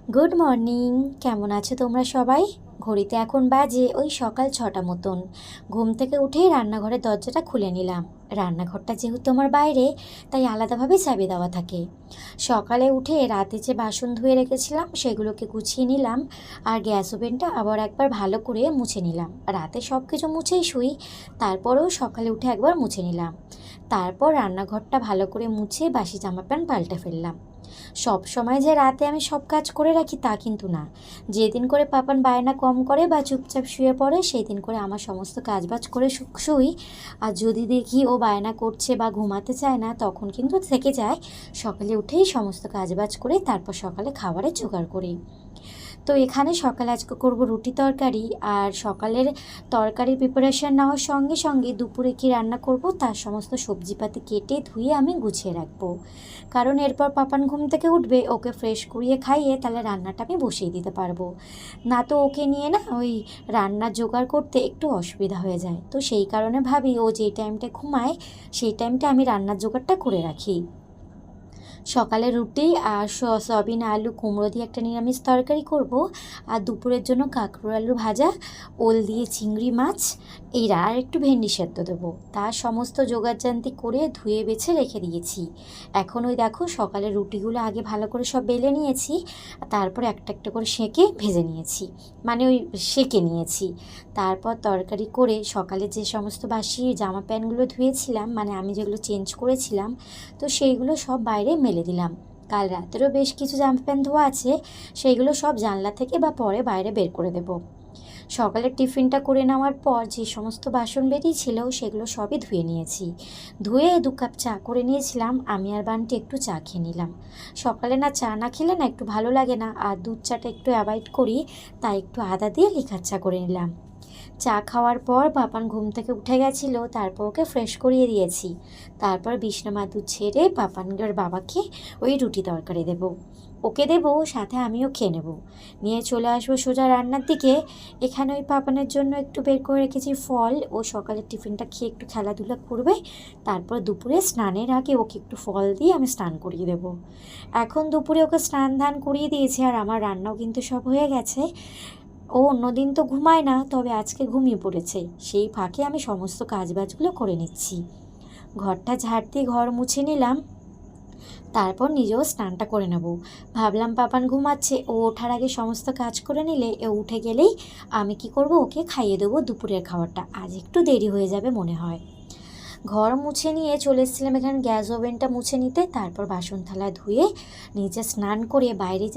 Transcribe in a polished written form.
Good morning. কেমন আছো তোমরা সবাই? ঘড়িতে এখন বাজে ওই সকাল 6টা মতন। ঘুম থেকে উঠেই রান্নাঘরের দরজাটা খুলে নিলাম। রান্নাঘরটা যেহেতু আমার বাইরে, তাই আলাদাভাবে চাবি দেওয়া থাকে। সকালে উঠে রাতে যে বাসন ধুয়ে রেখেছিলাম সেগুলোকে গুছিয়ে নিলাম, আর গ্যাস ওভেনটা আবার একবার ভালো করে মুছে নিলাম। রাতে সব কিছু মুছেই শুই, তারপরেও সকালে উঠে একবার মুছে নিলাম। তারপর রান্নাঘরটা ভালো করে মুছে বাসি জামা প্যান্ট পাল্টে ফেললাম। সব সময় যে রাতে আমি সব কাজ করে রাখি তা কিন্তু না। যেদিন করে পাপান বায়না কম করে বা চুপচাপ শুয়ে পড়ে সেই দিন করে আমার সমস্ত কাজবাজ করে শুই। আর যদি দেখি ও বায়না করছে বা ঘুমাতে চায় না, তখন কিন্তু থেকে যায়। সকালে উঠেই সমস্ত কাজবাজ করে তারপর সকালে খাবারের জোগাড় করি। তো এখানে সকালে আজকে করব রুটি তরকারি, আর সকালের তরকারির প্রিপারেশান নেওয়ার সঙ্গে সঙ্গে দুপুরে কী রান্না করব তার সমস্ত সবজিপাতি কেটে ধুয়ে আমি গুছিয়ে রাখবো। কারণ এরপর পাপান ঘুম থেকে উঠবে, ওকে ফ্রেশ করিয়ে খাইয়ে তাহলে রান্নাটা আমি বসিয়ে দিতে পারবো। না তো ওকে নিয়ে না ওই রান্নার জোগাড় করতে একটু অসুবিধা হয়ে যায়। তো সেই কারণে ভাবি ও যেই টাইমটা ঘুমায় সেই টাইমটা আমি রান্নার জোগাড়টা করে রাখি। সকালে রুটি আর সয়াবিন আলু কুমড়ো দিয়ে একটা নিরামিষ তরকারি করব। আর দুপুরের জন্য কাঁকরোল আলু ভাজা, ওল দিয়ে চিংড়ি মাছ, এরা আর একটু ভেন্ডি সেদ্ধ দেবো। তার সমস্ত জোগাড়জান্তি করে ধুয়ে বেছে রেখে দিয়েছি। এখন ওই দেখো সকালে রুটিগুলো আগে ভালো করে সব বেলে নিয়েছি, তারপর একটা একটা করে সেঁকে ভেজে নিয়েছি, মানে ওই সেঁকে নিয়েছি। তারপর তরকারি করে সকালে যে সমস্ত বাসি জামা প্যান্টগুলো ধুয়েছিলাম, মানে আমি যেগুলো চেঞ্জ করেছিলাম, তো সেইগুলো সব বাইরে মেলে দিলাম। কাল রাতেরও বেশ কিছু জামা প্যান্ট ধোয়া আছে, সেইগুলো সব জানলা থেকে বা পরে বাইরে বের করে দেব। সকালের টিফিনটা করে নেওয়ার পর যে সমস্ত বাসন বেরিয়েছিল সেগুলো সবই ধুয়ে নিয়েছি। ধুয়ে 2 কাপ চা করে নিয়েছিলাম, আমি আর বান্টি একটু চা খেয়ে নিলাম। সকালে না চা না খেলে না একটু ভালো লাগে না, আর দুধ চাটা একটু অ্যাভয়েড করি, তাই একটু আদা দিয়ে লিকার চা করে নিলাম। চা খাওয়ার পর পাপান ঘুম থেকে উঠে গেছিলো, তারপর ওকে ফ্রেশ করিয়ে দিয়েছি। তারপর বিছনা মাদুর ছেড়ে পাপানগর বাবাকে ওই রুটি তরকারি দেবো, ওকে দেবো, সাথে আমিও খেয়ে নেব। নিয়ে চলে আসবো সোজা রান্নার দিকে। এখানে ওই পাপানের জন্য একটু বের করে রেখেছি ফল, ও সকালের টিফিনটা খেয়ে একটু খেলাধুলা করবে। তারপর দুপুরে স্নানের আগে ওকে একটু ফল দিয়ে আমি স্নান করিয়ে দেবো। এখন দুপুরে ওকে স্নান ধান করিয়ে দিয়েছি, আর আমার রান্নাও কিন্তু সব হয়ে গেছে। ও অন্যদিন তো ঘুমায় না, তবে আজকে ঘুমিয়ে পড়েছে। সেই ফাঁকে আমি সমস্ত কাজবাজগুলো করে নিচ্ছি। ঘরটা ঝাড় দিয়ে ঘর মুছে নিলাম, তারপর নিজেও স্নানটা করে নেব। ভাবলাম পাপান ঘুমাচ্ছে, ও ওঠার আগে সমস্ত কাজ করে নিলে ও উঠে গেলেই আমি কি করব, ওকে খাইয়ে দেবো দুপুরের খাবারটা। আজ একটু দেরি হয়ে যাবে মনে হয়। ঘর মুছে নিয়ে চলে এসেছিলাম এখানে গ্যাস ওভেনটা মুছে নিতে, তারপর বাসন থালা ধুয়ে নিজে স্নান করে বাইরে